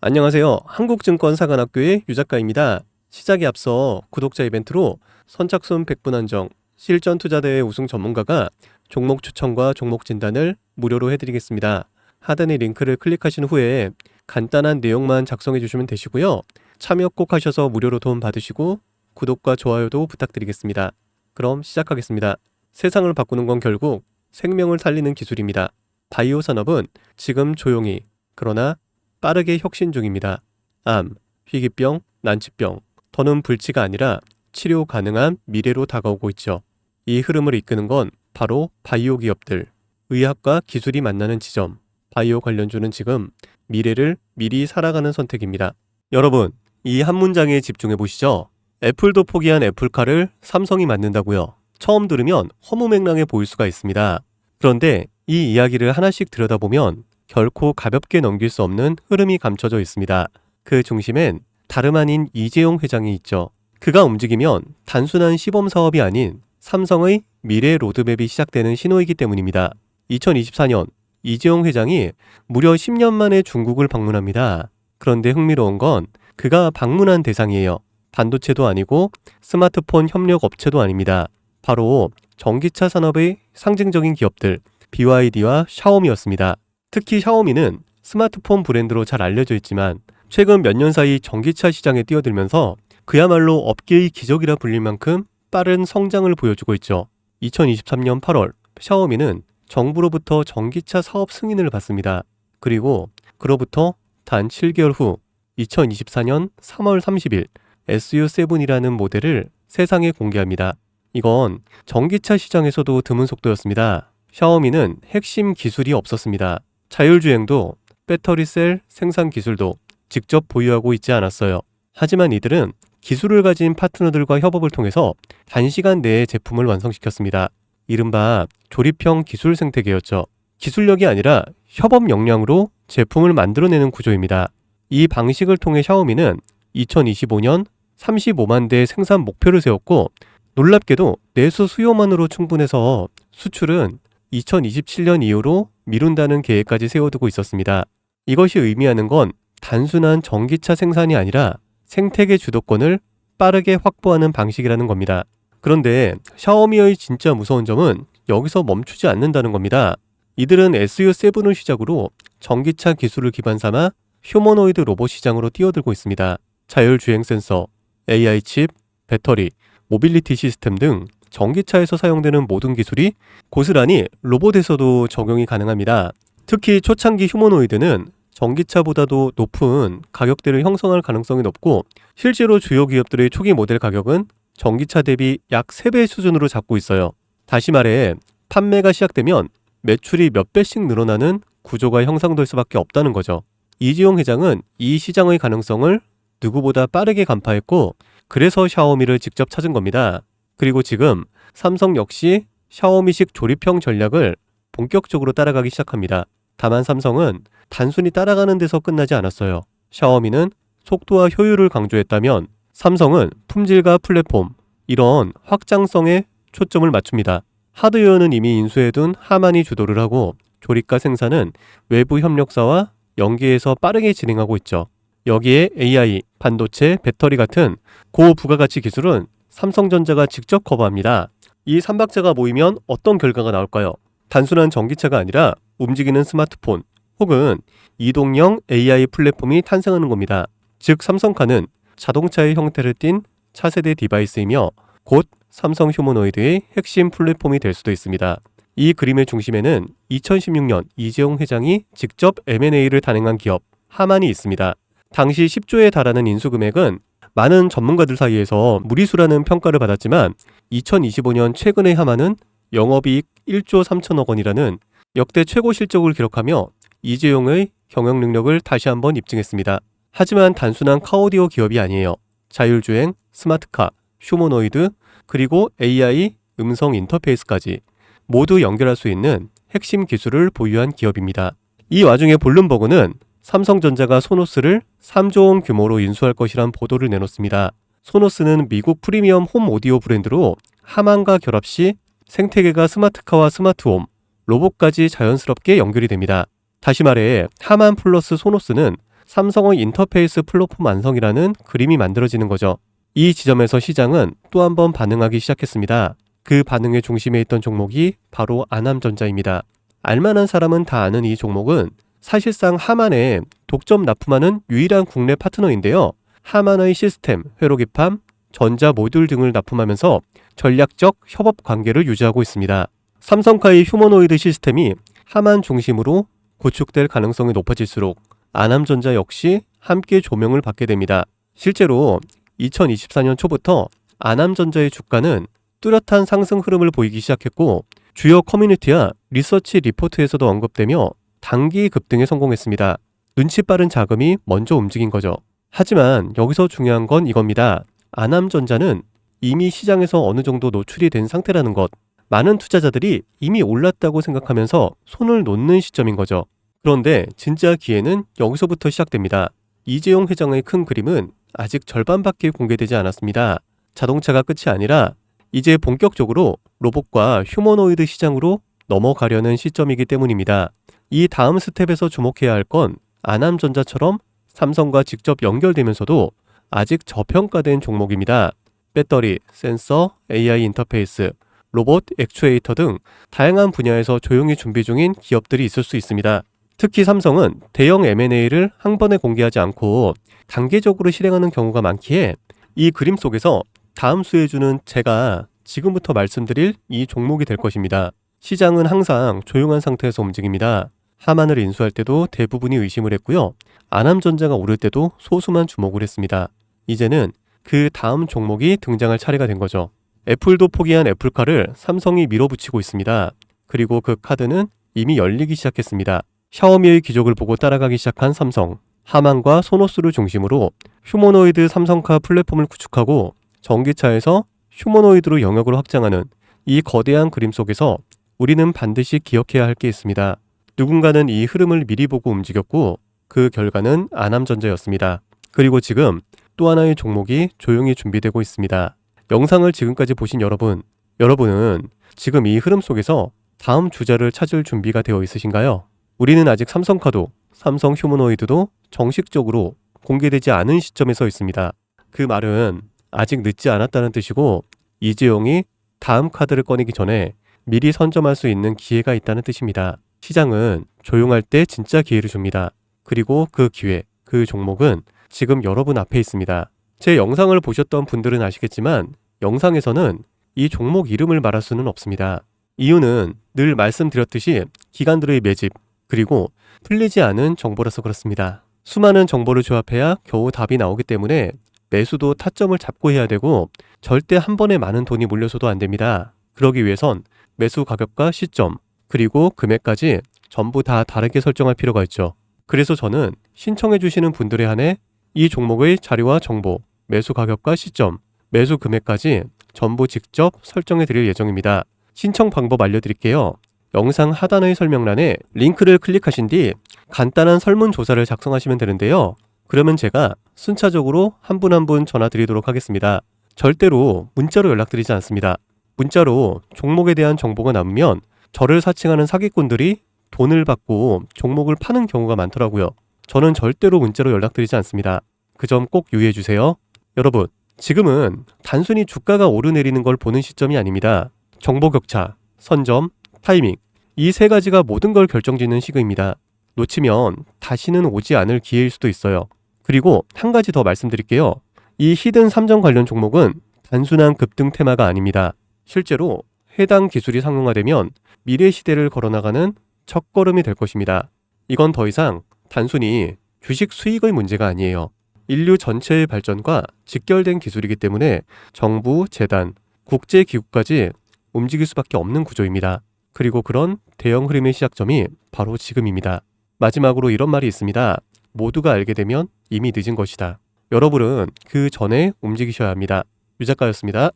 안녕하세요. 한국증권사관학교의 유작가입니다. 시작에 앞서 구독자 이벤트로 선착순 100분 한정 실전투자대회 우승 전문가가 종목 추천과 종목 진단을 무료로 해드리겠습니다. 하단의 링크를 클릭하신 후에 간단한 내용만 작성해 주시면 되시고요. 참여 꼭 하셔서 무료로 도움 받으시고 구독과 좋아요도 부탁드리겠습니다. 그럼 시작하겠습니다. 세상을 바꾸는 건 결국 생명을 살리는 기술입니다. 바이오 산업은 지금 조용히 그러나 빠르게 혁신 중입니다. 암, 희귀병, 난치병, 더는 불치가 아니라 치료 가능한 미래로 다가오고 있죠. 이 흐름을 이끄는 건 바로 바이오 기업들, 의학과 기술이 만나는 지점, 바이오 관련주는 지금 미래를 미리 살아가는 선택입니다. 여러분, 이 한 문장에 집중해 보시죠. 애플도 포기한 애플카를 삼성이 만든다고요. 처음 들으면 허무맹랑해 보일 수가 있습니다. 그런데 이 이야기를 하나씩 들여다보면 결코 가볍게 넘길 수 없는 흐름이 감춰져 있습니다. 그 중심엔 다름 아닌 이재용 회장이 있죠. 그가 움직이면 단순한 시범 사업이 아닌 삼성의 미래 로드맵이 시작되는 신호이기 때문입니다. 2024년 이재용 회장이 무려 10년 만에 중국을 방문합니다. 그런데 흥미로운 건 그가 방문한 대상이에요. 반도체도 아니고 스마트폰 협력 업체도 아닙니다. 바로 전기차 산업의 상징적인 기업들 BYD와 샤오미였습니다. 특히 샤오미는 스마트폰 브랜드로 잘 알려져 있지만 최근 몇 년 사이 전기차 시장에 뛰어들면서 그야말로 업계의 기적이라 불릴 만큼 빠른 성장을 보여주고 있죠. 2023년 8월 샤오미는 정부로부터 전기차 사업 승인을 받습니다. 그리고 그로부터 단 7개월 후 2024년 3월 30일 SU7이라는 모델을 세상에 공개합니다. 이건 전기차 시장에서도 드문 속도였습니다. 샤오미는 핵심 기술이 없었습니다. 자율주행도 배터리셀 생산 기술도 직접 보유하고 있지 않았어요. 하지만 이들은 기술을 가진 파트너들과 협업을 통해서 단시간 내에 제품을 완성시켰습니다. 이른바 조립형 기술 생태계였죠. 기술력이 아니라 협업 역량으로 제품을 만들어내는 구조입니다. 이 방식을 통해 샤오미는 2025년 35만 대 생산 목표를 세웠고 놀랍게도 내수 수요만으로 충분해서 수출은 2027년 이후로 미룬다는 계획까지 세워두고 있었습니다. 이것이 의미하는 건 단순한 전기차 생산이 아니라 생태계 주도권을 빠르게 확보하는 방식이라는 겁니다. 그런데 샤오미의 진짜 무서운 점은 여기서 멈추지 않는다는 겁니다. 이들은 SU7을 시작으로 전기차 기술을 기반 삼아 휴머노이드 로봇 시장으로 뛰어들고 있습니다. 자율주행 센서, AI 칩, 배터리, 모빌리티 시스템 등 전기차에서 사용되는 모든 기술이 고스란히 로봇에서도 적용이 가능합니다. 특히 초창기 휴머노이드는 전기차보다도 높은 가격대를 형성할 가능성이 높고 실제로 주요 기업들의 초기 모델 가격은 전기차 대비 약 3배 수준으로 잡고 있어요. 다시 말해 판매가 시작되면 매출이 몇 배씩 늘어나는 구조가 형성될 수밖에 없다는 거죠. 이재용 회장은 이 시장의 가능성을 누구보다 빠르게 간파했고 그래서 샤오미를 직접 찾은 겁니다. 그리고 지금 삼성 역시 샤오미식 조립형 전략을 본격적으로 따라가기 시작합니다. 다만 삼성은 단순히 따라가는 데서 끝나지 않았어요. 샤오미는 속도와 효율을 강조했다면 삼성은 품질과 플랫폼, 이런 확장성에 초점을 맞춥니다. 하드웨어는 이미 인수해둔 하만이 주도를 하고 조립과 생산은 외부 협력사와 연계해서 빠르게 진행하고 있죠. 여기에 AI, 반도체, 배터리 같은 고부가가치 기술은 삼성전자가 직접 커버합니다. 이 삼박자가 모이면 어떤 결과가 나올까요? 단순한 전기차가 아니라 움직이는 스마트폰 혹은 이동형 AI 플랫폼이 탄생하는 겁니다. 즉 삼성카는 자동차의 형태를 띤 차세대 디바이스이며 곧 삼성 휴머노이드의 핵심 플랫폼이 될 수도 있습니다. 이 그림의 중심에는 2016년 이재용 회장이 직접 M&A를 단행한 기업 하만이 있습니다. 당시 10조에 달하는 인수금액은 많은 전문가들 사이에서 무리수라는 평가를 받았지만 2025년 최근의 하만은 영업이익 1조 3천억 원이라는 역대 최고 실적을 기록하며 이재용의 경영 능력을 다시 한번 입증했습니다. 하지만 단순한 카오디오 기업이 아니에요. 자율주행, 스마트카, 휴머노이드, 그리고 AI, 음성 인터페이스까지 모두 연결할 수 있는 핵심 기술을 보유한 기업입니다. 이 와중에 블룸버그는 삼성전자가 소노스를 3조 원 규모로 인수할 것이란 보도를 내놓습니다. 소노스는 미국 프리미엄 홈 오디오 브랜드로 하만과 결합 시 생태계가 스마트카와 스마트홈, 로봇까지 자연스럽게 연결이 됩니다. 다시 말해 하만 플러스 소노스는 삼성의 인터페이스 플랫폼 완성이라는 그림이 만들어지는 거죠. 이 지점에서 시장은 또 한 번 반응하기 시작했습니다. 그 반응의 중심에 있던 종목이 바로 아남전자입니다. 알만한 사람은 다 아는 이 종목은 사실상 하만에 독점 납품하는 유일한 국내 파트너인데요. 하만의 시스템, 회로기판, 전자 모듈 등을 납품하면서 전략적 협업 관계를 유지하고 있습니다. 삼성카의 휴머노이드 시스템이 하만 중심으로 구축될 가능성이 높아질수록 아남전자 역시 함께 조명을 받게 됩니다. 실제로 2024년 초부터 아남전자의 주가는 뚜렷한 상승 흐름을 보이기 시작했고 주요 커뮤니티와 리서치 리포트에서도 언급되며 단기 급등에 성공했습니다. 눈치 빠른 자금이 먼저 움직인 거죠. 하지만 여기서 중요한 건 이겁니다. 아남전자는 이미 시장에서 어느 정도 노출이 된 상태라는 것. 많은 투자자들이 이미 올랐다고 생각하면서 손을 놓는 시점인 거죠. 그런데 진짜 기회는 여기서부터 시작됩니다. 이재용 회장의 큰 그림은 아직 절반밖에 공개되지 않았습니다. 자동차가 끝이 아니라 이제 본격적으로 로봇과 휴머노이드 시장으로 넘어가려는 시점이기 때문입니다. 이 다음 스텝에서 주목해야 할 건 아남전자처럼 삼성과 직접 연결되면서도 아직 저평가된 종목입니다. 배터리, 센서, AI 인터페이스, 로봇, 액추에이터 등 다양한 분야에서 조용히 준비 중인 기업들이 있을 수 있습니다. 특히 삼성은 대형 M&A를 한 번에 공개하지 않고 단계적으로 실행하는 경우가 많기에 이 그림 속에서 다음 수혜주는 제가 지금부터 말씀드릴 이 종목이 될 것입니다. 시장은 항상 조용한 상태에서 움직입니다. 하만을 인수할 때도 대부분이 의심을 했고요. 아남전자가 오를 때도 소수만 주목을 했습니다. 이제는 그 다음 종목이 등장할 차례가 된 거죠. 애플도 포기한 애플카를 삼성이 밀어붙이고 있습니다. 그리고 그 카드는 이미 열리기 시작했습니다. 샤오미의 기적을 보고 따라가기 시작한 삼성, 하만과 소노스를 중심으로 휴머노이드 삼성카 플랫폼을 구축하고 전기차에서 휴머노이드로 영역을 확장하는 이 거대한 그림 속에서 우리는 반드시 기억해야 할 게 있습니다. 누군가는 이 흐름을 미리 보고 움직였고 그 결과는 아남전자였습니다. 그리고 지금 또 하나의 종목이 조용히 준비되고 있습니다. 영상을 지금까지 보신 여러분은 지금 이 흐름 속에서 다음 주자를 찾을 준비가 되어 있으신가요? 우리는 아직 삼성카도, 삼성 휴머노이드도 정식적으로 공개되지 않은 시점에 서 있습니다. 그 말은 아직 늦지 않았다는 뜻이고 이재용이 다음 카드를 꺼내기 전에 미리 선점할 수 있는 기회가 있다는 뜻입니다. 시장은 조용할 때 진짜 기회를 줍니다. 그리고 그 기회, 그 종목은 지금 여러분 앞에 있습니다. 제 영상을 보셨던 분들은 아시겠지만 영상에서는 이 종목 이름을 말할 수는 없습니다. 이유는 늘 말씀드렸듯이 기관들의 매집, 그리고 풀리지 않은 정보라서 그렇습니다. 수많은 정보를 조합해야 겨우 답이 나오기 때문에 매수도 타점을 잡고 해야 되고 절대 한 번에 많은 돈이 몰려서도 안 됩니다. 그러기 위해선 매수 가격과 시점, 그리고 금액까지 전부 다 다르게 설정할 필요가 있죠. 그래서 저는 신청해 주시는 분들에 한해 이 종목의 자료와 정보, 매수 가격과 시점, 매수 금액까지 전부 직접 설정해 드릴 예정입니다. 신청 방법 알려드릴게요. 영상 하단의 설명란에 링크를 클릭하신 뒤 간단한 설문조사를 작성하시면 되는데요. 그러면 제가 순차적으로 한 분 한 분 전화 드리도록 하겠습니다. 절대로 문자로 연락드리지 않습니다. 문자로 종목에 대한 정보가 남으면 저를 사칭하는 사기꾼들이 돈을 받고 종목을 파는 경우가 많더라고요. 저는 절대로 문자로 연락드리지 않습니다. 그 점 꼭 유의해 주세요. 여러분, 지금은 단순히 주가가 오르내리는 걸 보는 시점이 아닙니다. 정보 격차, 선점, 타이밍, 이 세 가지가 모든 걸 결정짓는 시기입니다. 놓치면 다시는 오지 않을 기회일 수도 있어요. 그리고 한 가지 더 말씀드릴게요. 이 히든 삼정 관련 종목은 단순한 급등 테마가 아닙니다. 실제로 해당 기술이 상용화되면 미래 시대를 걸어나가는 첫걸음이 될 것입니다. 이건 더 이상 단순히 주식 수익의 문제가 아니에요. 인류 전체의 발전과 직결된 기술이기 때문에 정부, 재단, 국제기구까지 움직일 수밖에 없는 구조입니다. 그리고 그런 대형 흐름의 시작점이 바로 지금입니다. 마지막으로 이런 말이 있습니다. 모두가 알게 되면 이미 늦은 것이다. 여러분은 그 전에 움직이셔야 합니다. 유 작가였습니다.